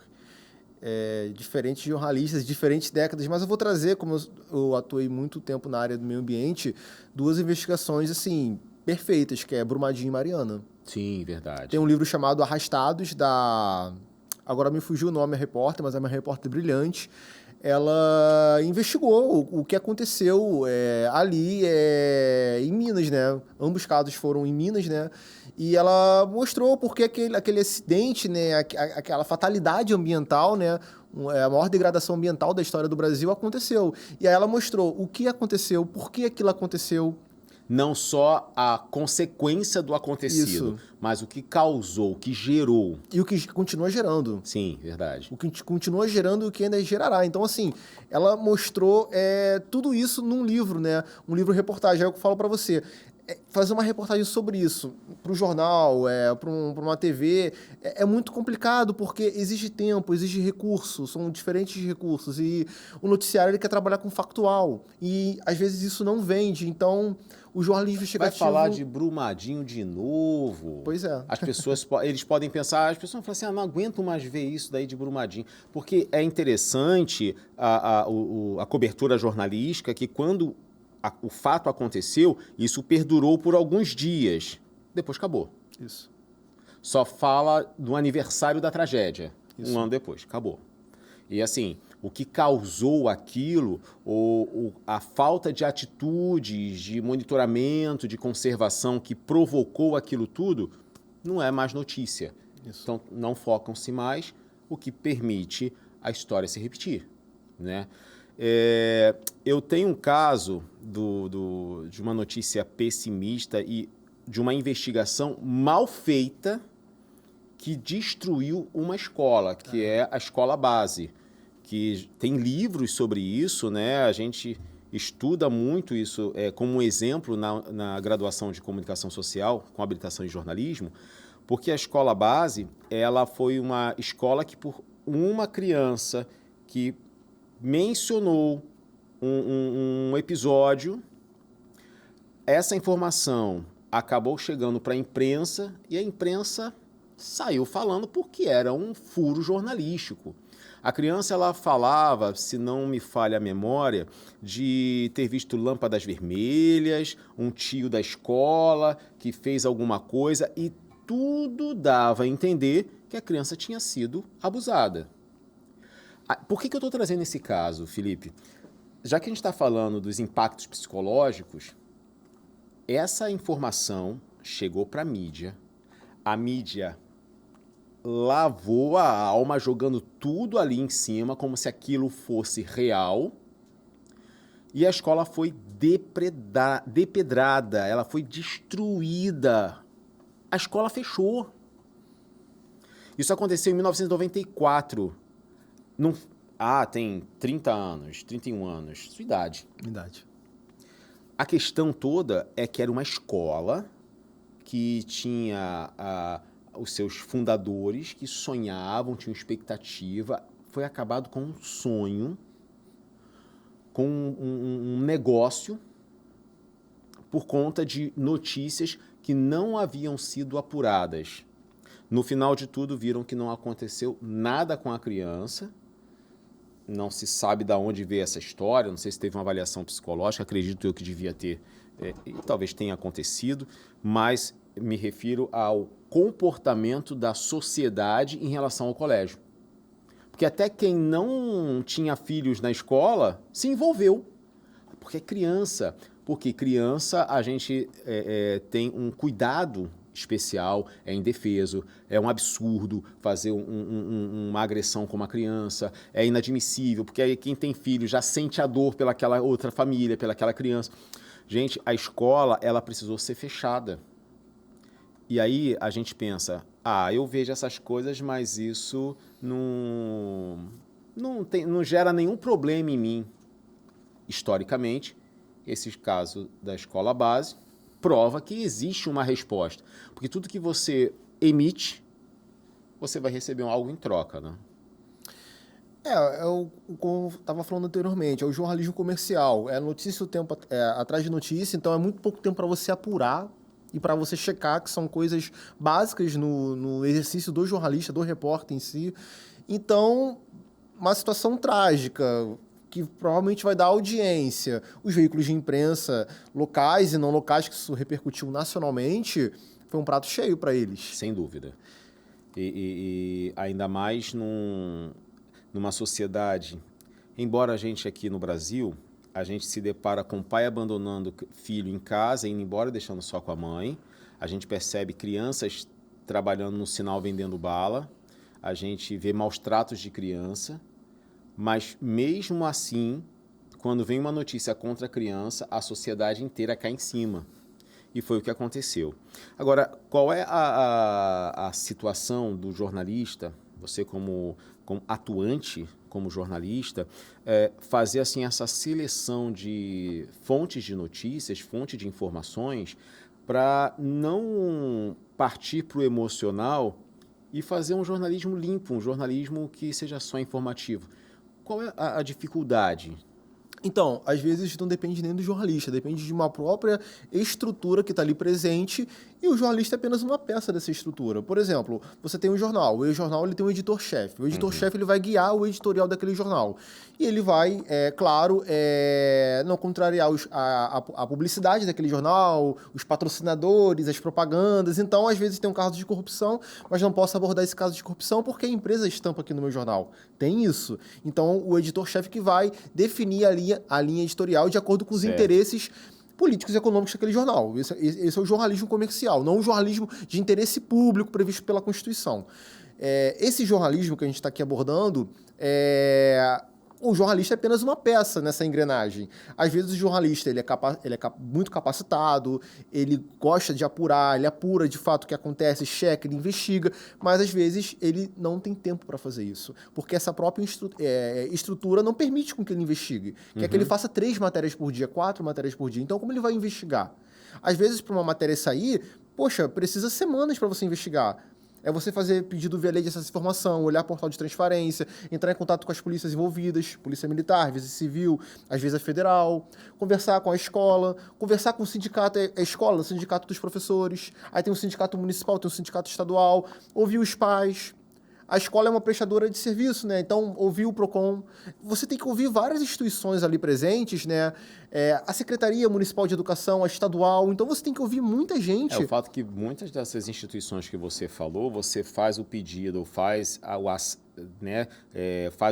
diferentes jornalistas de diferentes décadas, mas eu vou trazer, como eu atuei muito tempo na área do meio ambiente, duas investigações assim perfeitas, que é Brumadinho e Mariana. Sim, verdade. Tem um livro chamado Arrastados, agora me fugiu o nome, a repórter, mas é uma repórter brilhante. Ela investigou o que aconteceu ali em Minas, né? Ambos casos foram em Minas, né? E ela mostrou porque aquele acidente, né? Aquela fatalidade ambiental, né? A maior degradação ambiental da história do Brasil aconteceu. E aí ela mostrou o que aconteceu, por que aquilo aconteceu. Não só a consequência do acontecido, mas o que causou, o que gerou. E o que continua gerando. Sim, verdade. O que continua gerando e o que ainda gerará. Então, assim, ela mostrou tudo isso num livro, né? Um livro-reportagem. É o que eu falo para você. fazer uma reportagem sobre isso para o jornal, para uma TV, é muito complicado porque exige tempo, exige recursos, são diferentes recursos. E o noticiário ele quer trabalhar com factual. E às vezes isso não vende. Então, o jornalismo investigativo... Vai falar de Brumadinho de novo. Pois é. As pessoas, eles podem pensar, as pessoas vão falar assim, não aguento mais ver isso daí de Brumadinho. Porque é interessante a cobertura jornalística que quando o fato aconteceu, isso perdurou por alguns dias. Depois acabou. Isso. Só fala do aniversário da tragédia. Isso. Um ano depois, acabou. E assim, o que causou aquilo, a falta de atitudes, de monitoramento, de conservação que provocou aquilo tudo, não é mais notícia. Isso. Então, não focam-se mais, o que permite a história se repetir, né? Eu tenho um caso de uma notícia pessimista e de uma investigação mal feita que destruiu uma escola, que é a escola base, que tem livros sobre isso, né? A gente estuda muito isso como um exemplo na graduação de comunicação social, com habilitação em jornalismo, porque a escola base, ela foi uma escola que por uma criança que mencionou um episódio, essa informação acabou chegando para a imprensa e a imprensa saiu falando porque era um furo jornalístico. A criança ela falava, se não me falha a memória, de ter visto lâmpadas vermelhas, um tio da escola que fez alguma coisa e tudo dava a entender que a criança tinha sido abusada. Por que eu estou trazendo esse caso, Felipe? Já que a gente está falando dos impactos psicológicos, essa informação chegou para a mídia lavou a alma jogando tudo ali em cima como se aquilo fosse real e a escola foi depedrada, ela foi destruída, a escola fechou. Isso aconteceu em 1994. Tem 30 anos, 31 anos, sua idade. Idade. A questão toda é que era uma escola que tinha os seus fundadores que sonhavam, tinham expectativa, foi acabado com um sonho, com um negócio, por conta de notícias que não haviam sido apuradas. No final de tudo, viram que não aconteceu nada com a criança. Não se sabe de onde veio essa história, não sei se teve uma avaliação psicológica, acredito eu que devia ter, e talvez tenha acontecido, mas me refiro ao comportamento da sociedade em relação ao colégio. Porque até quem não tinha filhos na escola se envolveu, porque é criança. Porque criança a gente tem um cuidado especial, é indefeso, é um absurdo fazer uma agressão com uma criança, é inadmissível, porque aí quem tem filho já sente a dor pelaquela outra família, pelaquela criança. Gente, a escola, ela precisou ser fechada. E aí a gente pensa, eu vejo essas coisas, mas isso não gera nenhum problema em mim. Historicamente, esse caso da escola base prova que existe uma resposta. Porque tudo que você emite, você vai receber algo em troca, né? Como eu estava falando anteriormente, é o jornalismo comercial. É notícia o tempo atrás de notícia, então é muito pouco tempo para você apurar e para você checar, que são coisas básicas no exercício do jornalista, do repórter em si. Então, uma situação trágica, que provavelmente vai dar audiência. Os veículos de imprensa locais e não locais, que isso repercutiu nacionalmente, foi um prato cheio para eles. Sem dúvida. E ainda mais numa sociedade, embora a gente aqui no Brasil, a gente se depara com o pai abandonando filho em casa, indo embora, deixando só com a mãe. A gente percebe crianças trabalhando no sinal vendendo bala. A gente vê maus tratos de criança. Mas, mesmo assim, quando vem uma notícia contra a criança, a sociedade inteira cai em cima. E foi o que aconteceu. Agora, qual é a situação do jornalista, você como como atuante, como jornalista, fazer assim essa seleção de fontes de notícias, fontes de informações, para não partir para o emocional e fazer um jornalismo limpo, um jornalismo que seja só informativo. Qual é a dificuldade? Então, às vezes não depende nem do jornalista, depende de uma própria estrutura que está ali presente e o jornalista é apenas uma peça dessa estrutura. Por exemplo, você tem um jornal, o jornal ele tem um editor-chefe. O editor-chefe ele vai guiar o editorial daquele jornal. E ele vai, claro, não contrariar a publicidade daquele jornal, os patrocinadores, as propagandas. Então, às vezes tem um caso de corrupção, mas não posso abordar esse caso de corrupção porque a empresa estampa aqui no meu jornal. Tem isso. Então, o editor-chefe que vai definir a linha editorial de acordo com os interesses políticos e econômicos daquele jornal. Esse é o jornalismo comercial, não o jornalismo de interesse público previsto pela Constituição. Esse jornalismo que a gente está aqui abordando o jornalista é apenas uma peça nessa engrenagem. Às vezes o jornalista ele é muito capacitado, ele gosta de apurar, ele apura de fato o que acontece, checa, ele investiga, mas às vezes ele não tem tempo para fazer isso, porque essa própria estrutura não permite com que ele investigue. Quer que ele faça 3 matérias por dia, 4 matérias por dia. Então, como ele vai investigar? Às vezes, para uma matéria sair, poxa, precisa semanas para você investigar. É você fazer pedido via lei de acesso à informação, olhar portal de transparência, entrar em contato com as polícias envolvidas, polícia militar, às vezes civil, às vezes a federal, conversar com a escola, conversar com o sindicato, a escola, o sindicato dos professores, aí tem o sindicato municipal, tem o sindicato estadual, ouvir os pais. A escola é uma prestadora de serviço, né? Então, ouvir o PROCON. Você tem que ouvir várias instituições ali presentes, né? A Secretaria Municipal de Educação, a estadual. Então, você tem que ouvir muita gente. O fato que muitas dessas instituições que você falou, você faz o pedido, faz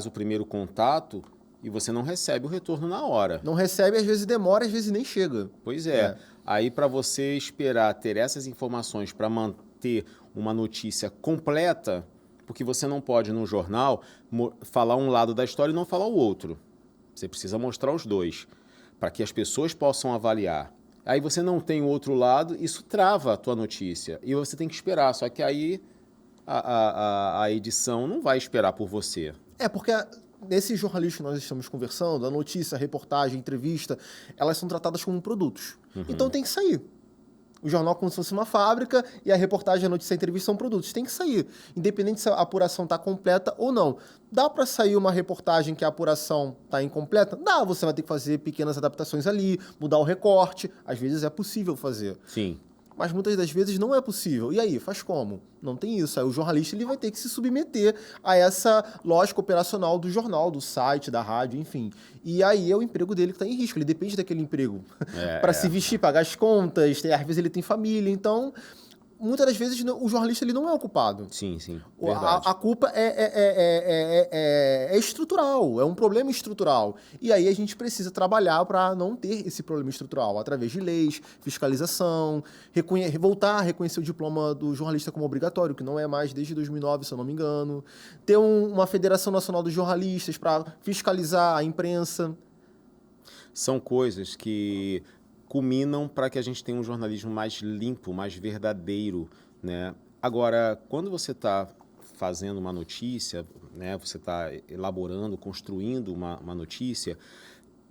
o primeiro contato e você não recebe o retorno na hora. Não recebe, às vezes demora, às vezes nem chega. Pois é. Aí, para você esperar ter essas informações para manter uma notícia completa, porque você não pode, no jornal, falar um lado da história e não falar o outro. Você precisa mostrar os dois, para que as pessoas possam avaliar. Aí você não tem o outro lado, isso trava a tua notícia. E você tem que esperar, só que aí a edição não vai esperar por você. Porque nesse jornalismo que nós estamos conversando, a notícia, a reportagem, a entrevista, elas são tratadas como produtos. Então tem que sair. O jornal como se fosse uma fábrica e a reportagem, a notícia e a entrevista são produtos. Tem que sair, independente se a apuração está completa ou não. Dá para sair uma reportagem que a apuração está incompleta? Dá, você vai ter que fazer pequenas adaptações ali, mudar o recorte. Às vezes é possível fazer. Sim. Mas muitas das vezes não é possível. E aí, faz como? Não tem isso. Aí o jornalista ele vai ter que se submeter a essa lógica operacional do jornal, do site, da rádio, enfim. E aí é o emprego dele que está em risco. Ele depende daquele emprego para se vestir, pagar as contas. Às vezes ele tem família. Então, muitas das vezes o jornalista ele não é o culpado. Sim, sim. Verdade. A culpa é estrutural, é um problema estrutural. E aí a gente precisa trabalhar para não ter esse problema estrutural, através de leis, fiscalização, voltar a reconhecer o diploma do jornalista como obrigatório, que não é mais desde 2009, se eu não me engano. Ter uma Federação Nacional dos Jornalistas para fiscalizar a imprensa. São coisas que culminam para que a gente tenha um jornalismo mais limpo, mais verdadeiro, né? Agora, quando você está fazendo uma notícia, né, você está elaborando, construindo uma notícia,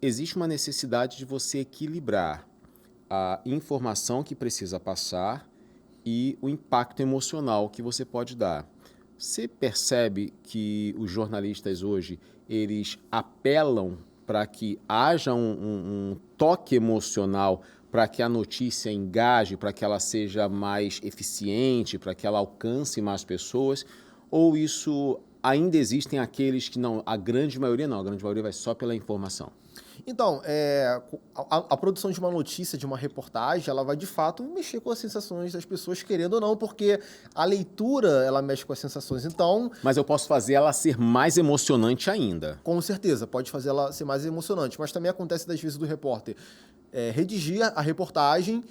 existe uma necessidade de você equilibrar a informação que precisa passar e o impacto emocional que você pode dar. Você percebe que os jornalistas hoje, eles apelam para que haja um toque emocional, para que a notícia engaje, para que ela seja mais eficiente, para que ela alcance mais pessoas? Ou isso ainda existem aqueles que não, a grande maioria não, a grande maioria vai só pela informação? Então, a produção de uma notícia, de uma reportagem, ela vai de fato mexer com as sensações das pessoas, querendo ou não, porque a leitura, ela mexe com as sensações. Então, mas eu posso fazer ela ser mais emocionante ainda. Com certeza, pode fazer ela ser mais emocionante. Mas também acontece das vezes do repórter redigir a reportagem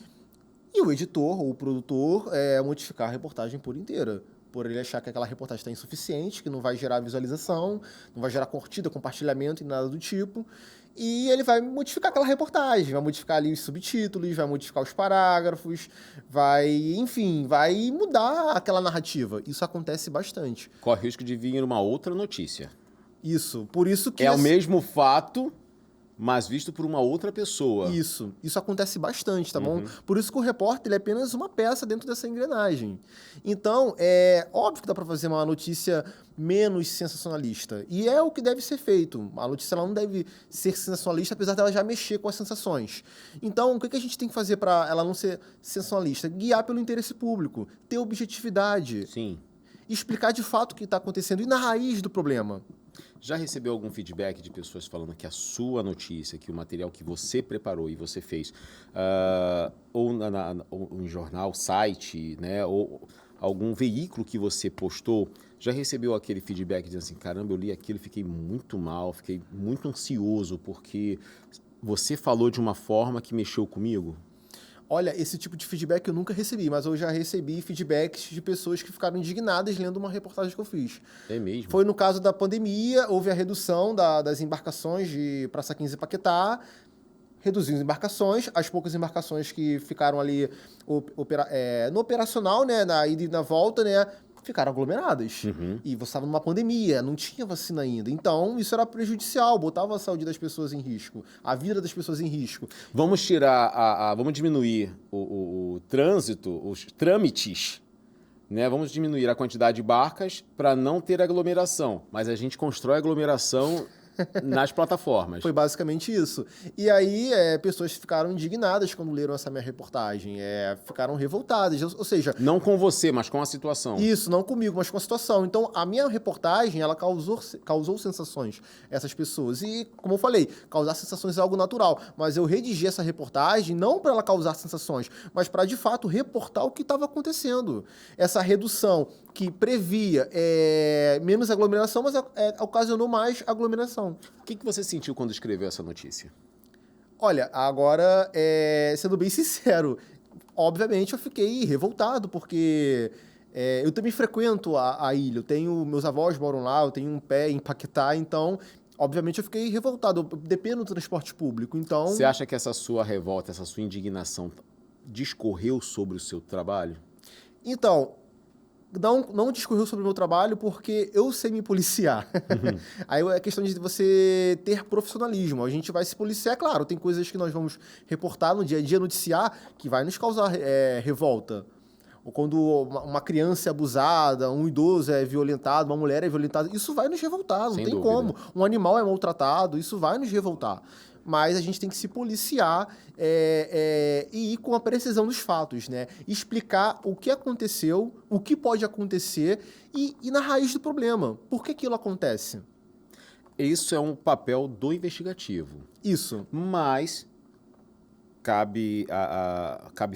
e o editor ou o produtor modificar a reportagem por inteira. por ele achar que aquela reportagem está insuficiente, que não vai gerar visualização, não vai gerar curtida, compartilhamento e nada do tipo. E ele vai modificar aquela reportagem, vai modificar ali os subtítulos, vai modificar os parágrafos, enfim, vai mudar aquela narrativa. Isso acontece bastante. Corre o risco de vir uma outra notícia. Isso, por isso que... É o mesmo fato, mas visto por uma outra pessoa. Isso acontece bastante, tá bom? Por isso que o repórter ele é apenas uma peça dentro dessa engrenagem. Então, é óbvio que dá para fazer uma notícia menos sensacionalista. E é o que deve ser feito. A notícia ela não deve ser sensacionalista, apesar dela já mexer com as sensações. Então, o que a gente tem que fazer para ela não ser sensacionalista? Guiar pelo interesse público, ter objetividade. Sim. Explicar de fato o que está acontecendo e na raiz do problema. Já recebeu algum feedback de pessoas falando que a sua notícia, que o material que você preparou e você fez, ou em jornal, site, né, ou algum veículo que você postou, já recebeu aquele feedback dizendo assim, caramba, eu li aquilo e fiquei muito mal, fiquei muito ansioso porque você falou de uma forma que mexeu comigo? Olha, esse tipo de feedback eu nunca recebi, mas eu já recebi feedbacks de pessoas que ficaram indignadas lendo uma reportagem que eu fiz. É mesmo? Foi no caso da pandemia, houve a redução das embarcações de Praça 15 e Paquetá, reduziu as embarcações, as poucas embarcações que ficaram ali no operacional, né, na ida e na volta, né, ficaram aglomeradas. E você estava numa pandemia, não tinha vacina ainda. Então, isso era prejudicial, botava a saúde das pessoas em risco, a vida das pessoas em risco. Vamos vamos diminuir o trânsito, os trâmites, né? Vamos diminuir a quantidade de barcas para não ter aglomeração. Mas a gente constrói aglomeração nas plataformas. Foi basicamente isso. E aí, pessoas ficaram indignadas quando leram essa minha reportagem. Ficaram revoltadas. Ou seja... Não com você, mas com a situação. Isso, não comigo, mas com a situação. Então, a minha reportagem, ela causou sensações a essas pessoas. E, como eu falei, causar sensações é algo natural. Mas eu redigi essa reportagem não para ela causar sensações, mas para, de fato, reportar o que estava acontecendo. Essa redução que previa menos aglomeração, mas ocasionou mais aglomeração. O que você sentiu quando escreveu essa notícia? Olha, agora, sendo bem sincero, obviamente eu fiquei revoltado, porque eu também frequento a ilha, meus avós moram lá, eu tenho um pé em Paquetá, então, obviamente eu fiquei revoltado, eu dependo do transporte público, então... Você acha que essa sua revolta, essa sua indignação discorreu sobre o seu trabalho? Então... Não discorreu sobre o meu trabalho porque eu sei me policiar. Aí é questão de você ter profissionalismo. A gente vai se policiar, claro, tem coisas que nós vamos reportar no dia a dia, noticiar, que vai nos causar revolta. Ou quando uma criança é abusada, um idoso é violentado, uma mulher é violentada, isso vai nos revoltar, não tem como. Um animal é maltratado, isso vai nos revoltar. Mas a gente tem que se policiar e ir com a precisão dos fatos, né? Explicar o que aconteceu, o que pode acontecer e na raiz do problema. Por que aquilo acontece? Isso é um papel do investigativo. Isso. Mas cabe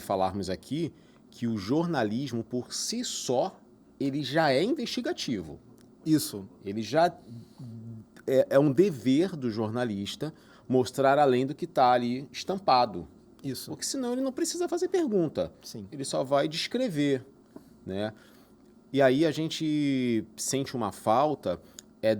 falarmos aqui que o jornalismo, por si só, ele já é investigativo. Isso. Ele já é um dever do jornalista mostrar além do que está ali estampado. Isso. Porque senão ele não precisa fazer pergunta. Sim. Ele só vai descrever, né? E aí a gente sente uma falta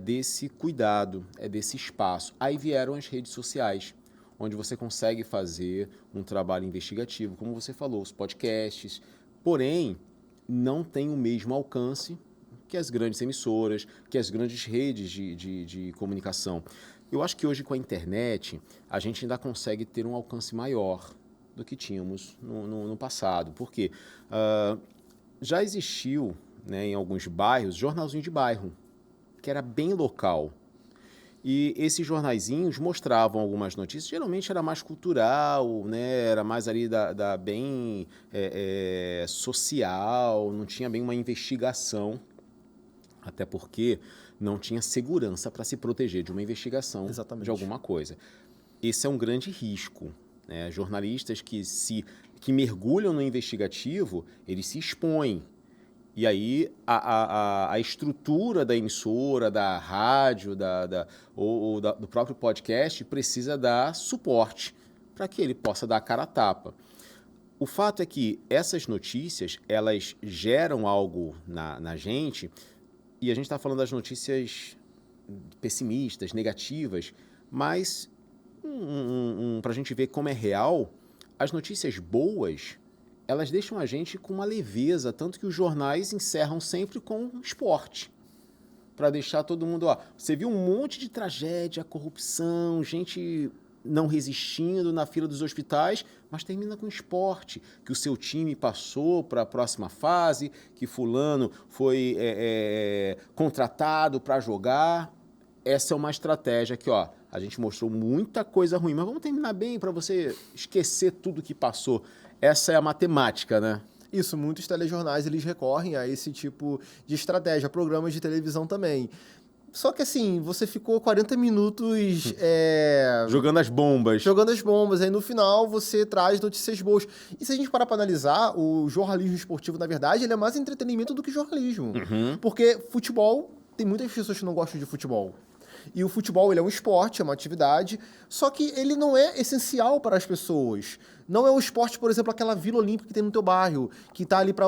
desse cuidado, desse espaço. Aí vieram as redes sociais, onde você consegue fazer um trabalho investigativo, como você falou, os podcasts. Porém, não tem o mesmo alcance que as grandes emissoras, que as grandes redes de comunicação. Eu acho que hoje, com a internet, a gente ainda consegue ter um alcance maior do que tínhamos no passado. Porque já existiu, né, em alguns bairros, jornalzinho de bairro, que era bem local. E esses jornaizinhos mostravam algumas notícias, geralmente era mais cultural, né, era mais ali bem social, não tinha bem uma investigação, até porque não tinha segurança para se proteger de uma investigação. Exatamente. De alguma coisa. Esse é um grande risco, né? Jornalistas que mergulham no investigativo, eles se expõem. E aí a estrutura da emissora, da rádio, do próprio podcast precisa dar suporte para que ele possa dar a cara a tapa. O fato é que essas notícias, elas geram algo na gente, e a gente está falando das notícias pessimistas, negativas, mas para a gente ver como é real, as notícias boas, elas deixam a gente com uma leveza, tanto que os jornais encerram sempre com esporte, para deixar todo mundo, ó, você viu um monte de tragédia, corrupção, gente não resistindo na fila dos hospitais, mas termina com esporte, que o seu time passou para a próxima fase, que fulano foi contratado para jogar. Essa é uma estratégia que, ó, a gente mostrou muita coisa ruim, mas vamos terminar bem para você esquecer tudo que passou. Essa é a matemática, né? Isso, muitos telejornais eles recorrem a esse tipo de estratégia, programas de televisão também. Só que assim, você ficou 40 minutos jogando as bombas. Jogando as bombas, aí no final você traz notícias boas. E se a gente parar para analisar, o jornalismo esportivo, na verdade, ele é mais entretenimento do que jornalismo. Porque futebol, tem muitas pessoas que não gostam de futebol. E o futebol, ele é um esporte, é uma atividade, só que ele não é essencial para as pessoas. Não é um esporte, por exemplo, aquela Vila Olímpica que tem no teu bairro, que está ali para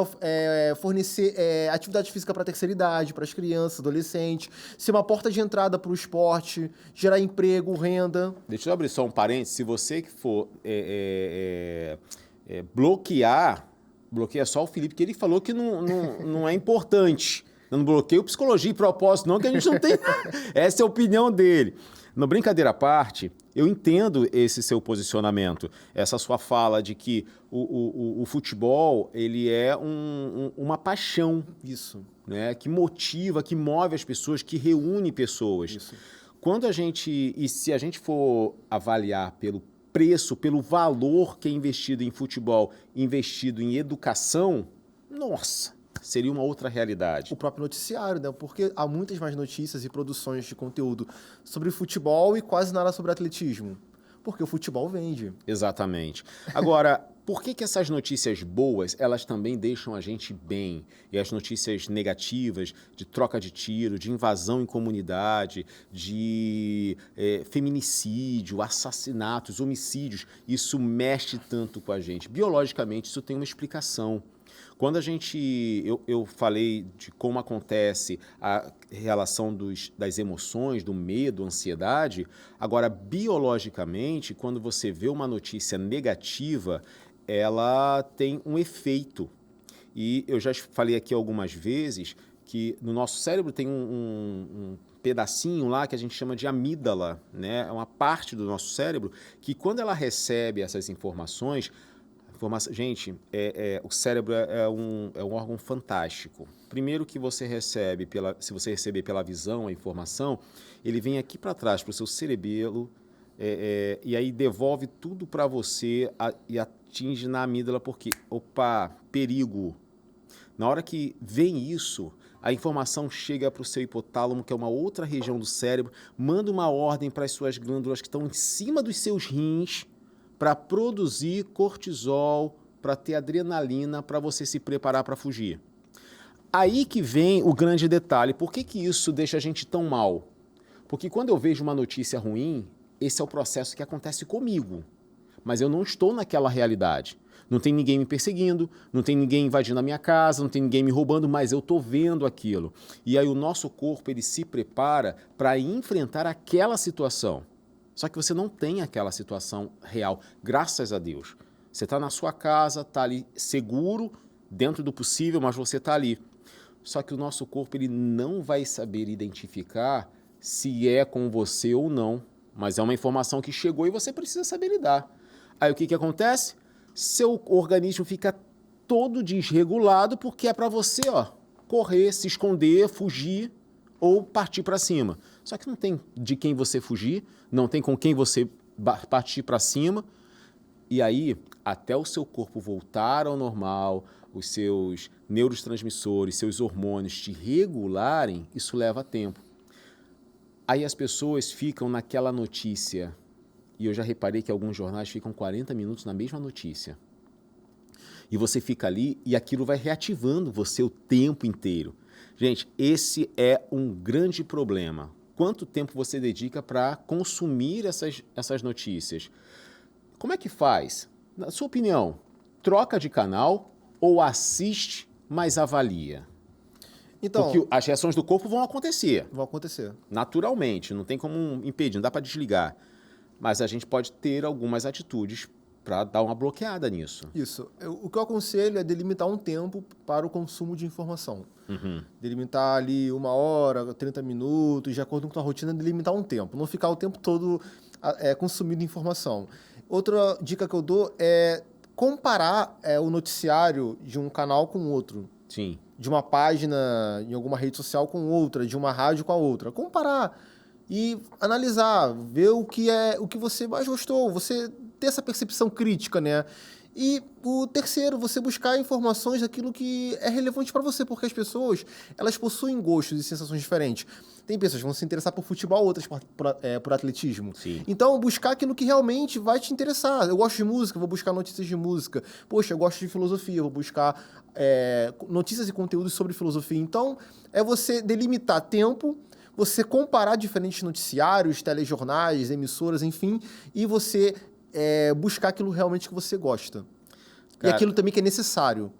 fornecer atividade física para a terceira idade, para as crianças, adolescentes, ser uma porta de entrada para o esporte, gerar emprego, renda. Deixa eu abrir só um parênteses. Se você que for bloqueia só o Felipe, que ele falou que não é importante. Eu não bloqueio psicologia e propósito, não, que a gente não tem. Essa é a opinião dele. No brincadeira à parte, eu entendo esse seu posicionamento, essa sua fala de que o futebol ele é uma paixão. Isso. Né, que motiva, que move as pessoas, que reúne pessoas. Isso. Se a gente for avaliar pelo preço, pelo valor que é investido em futebol, investido em educação, nossa, seria uma outra realidade. O próprio noticiário, né? Porque há muitas mais notícias e produções de conteúdo sobre futebol e quase nada sobre atletismo. Porque o futebol vende. Exatamente. Agora, por que essas notícias boas, elas também deixam a gente bem? E as notícias negativas, de troca de tiro, de invasão em comunidade, de feminicídio, assassinatos, homicídios, isso mexe tanto com a gente? Biologicamente, isso tem uma explicação. Quando eu falei de como acontece a relação das emoções, do medo, ansiedade, agora, biologicamente, quando você vê uma notícia negativa, ela tem um efeito. E eu já falei aqui algumas vezes que no nosso cérebro tem um pedacinho lá que a gente chama de amígdala, né? É uma parte do nosso cérebro que, quando ela recebe essas informações. Gente, o cérebro é um órgão fantástico. Primeiro que você recebe, se você receber pela visão a informação, ele vem aqui para trás, para o seu cerebelo, e aí devolve tudo para você e atinge na amígdala, porque, opa, perigo. Na hora que vem isso, a informação chega para o seu hipotálamo, que é uma outra região do cérebro, manda uma ordem para as suas glândulas que estão em cima dos seus rins, para produzir cortisol, para ter adrenalina, para você se preparar para fugir. Aí que vem o grande detalhe. Por que isso deixa a gente tão mal? Porque quando eu vejo uma notícia ruim, esse é o processo que acontece comigo. Mas eu não estou naquela realidade. Não tem ninguém me perseguindo, não tem ninguém invadindo a minha casa, não tem ninguém me roubando, mas eu estou vendo aquilo. E aí o nosso corpo ele se prepara para enfrentar aquela situação. Só que você não tem aquela situação real, graças a Deus. Você está na sua casa, está ali seguro, dentro do possível, mas você está ali. Só que o nosso corpo ele não vai saber identificar se é com você ou não. Mas é uma informação que chegou e você precisa saber lidar. Aí o que acontece? Seu organismo fica todo desregulado porque é para você correr, se esconder, fugir ou partir para cima. Só que não tem de quem você fugir, não tem com quem você partir para cima. E aí, até o seu corpo voltar ao normal, os seus neurotransmissores, seus hormônios te regularem, isso leva tempo. Aí as pessoas ficam naquela notícia. E eu já reparei que alguns jornais ficam 40 minutos na mesma notícia. E você fica ali e aquilo vai reativando você o tempo inteiro. Gente, esse é um grande problema. Quanto tempo você dedica para consumir essas notícias? Como é que faz? Na sua opinião, troca de canal ou assiste, mas avalia? Então, Porque as reações do corpo vão acontecer. Vão acontecer. Naturalmente, não tem como impedir, não dá para desligar. Mas a gente pode ter algumas atitudes para dar uma bloqueada nisso. Isso. O que eu aconselho é delimitar um tempo para o consumo de informação. Delimitar ali 1 hora, 30 minutos, de acordo com a tua rotina, delimitar um tempo. Não ficar o tempo todo consumindo informação. Outra dica que eu dou é comparar o noticiário de um canal com outro. Sim. De uma página em alguma rede social com outra, de uma rádio com a outra. Comparar e analisar, ver o que você mais gostou, você ter essa percepção crítica, né? E o terceiro, você buscar informações daquilo que é relevante para você, porque as pessoas, elas possuem gostos e sensações diferentes. Tem pessoas que vão se interessar por futebol, outras por atletismo. Sim. Então, buscar aquilo que realmente vai te interessar. Eu gosto de música, vou buscar notícias de música. Poxa, eu gosto de filosofia, vou buscar notícias e conteúdos sobre filosofia. Então, é você delimitar tempo, você comparar diferentes noticiários, telejornais, emissoras, enfim, e você buscar aquilo realmente que você gosta. Cara, e aquilo também que é necessário.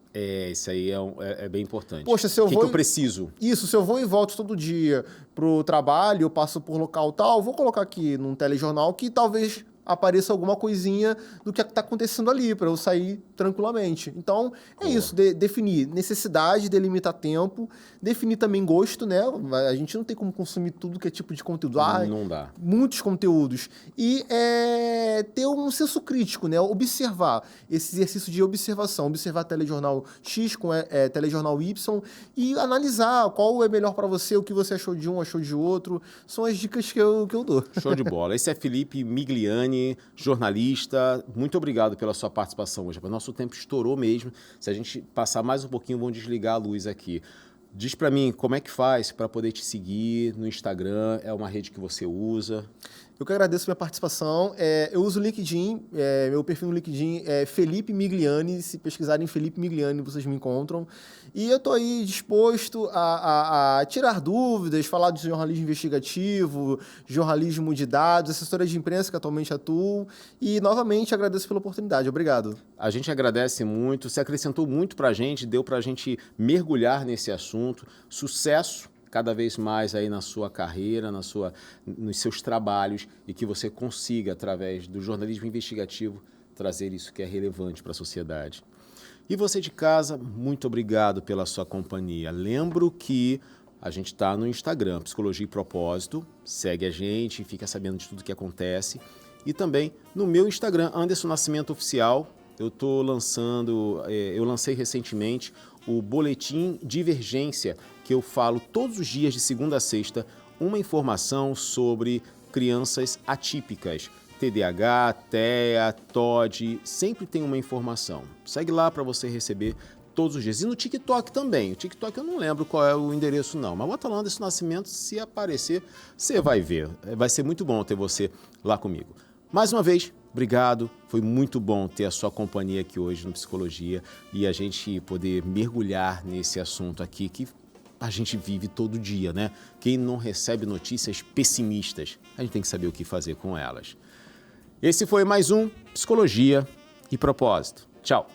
Isso aí é bem importante. Poxa, se eu O que eu preciso? Isso, se eu vou e volto todo dia pro trabalho, eu passo por local tal, vou colocar aqui num telejornal que talvez apareça alguma coisinha do que está acontecendo ali, para eu sair tranquilamente. Então, isso, definir necessidade, delimitar tempo, definir também gosto, né? A gente não tem como consumir tudo que é tipo de conteúdo. Não dá. Muitos conteúdos. E ter um senso crítico, né? Observar, esse exercício de observação. Observar telejornal X com telejornal Y e analisar qual é melhor para você, o que você achou de um, achou de outro. São as dicas que eu dou. Show de bola. Esse é Felipe Migliani, jornalista. Muito obrigado pela sua participação hoje. Nosso tempo estourou mesmo. Se a gente passar mais um pouquinho, vamos desligar a luz aqui. Diz para mim como é que faz para poder te seguir no Instagram. É uma rede que você usa? Eu que agradeço a minha participação. Eu uso o LinkedIn, meu perfil no LinkedIn é Felipe Migliani. Se pesquisarem Felipe Migliani, vocês me encontram. E eu estou aí disposto a tirar dúvidas, falar de jornalismo investigativo, jornalismo de dados, assessoria de imprensa que atualmente atuo. E, novamente, agradeço pela oportunidade. Obrigado. A gente agradece muito. Você acrescentou muito para a gente, deu para a gente mergulhar nesse assunto. Sucesso cada vez mais aí na sua carreira, nos seus trabalhos, e que você consiga, através do jornalismo investigativo, trazer isso que é relevante para a sociedade. E você de casa, muito obrigado pela sua companhia. Lembro que a gente está no Instagram, Psicologia e Propósito. Segue a gente, fica sabendo de tudo que acontece. E também no meu Instagram, Anderson Nascimento Oficial. Eu lancei recentemente o Boletim Divergência, que eu falo todos os dias, de segunda a sexta, uma informação sobre crianças atípicas. TDAH, TEA, TOD, sempre tem uma informação. Segue lá para você receber todos os dias. E no TikTok também. O TikTok eu não lembro qual é o endereço não, mas bota lá Anderson Nascimento, se aparecer, você vai ver. Vai ser muito bom ter você lá comigo. Mais uma vez, obrigado. Foi muito bom ter a sua companhia aqui hoje no Psicologia e a gente poder mergulhar nesse assunto aqui que a gente vive todo dia, né? Quem não recebe notícias pessimistas, a gente tem que saber o que fazer com elas. Esse foi mais um Psicologia e Propósito. Tchau!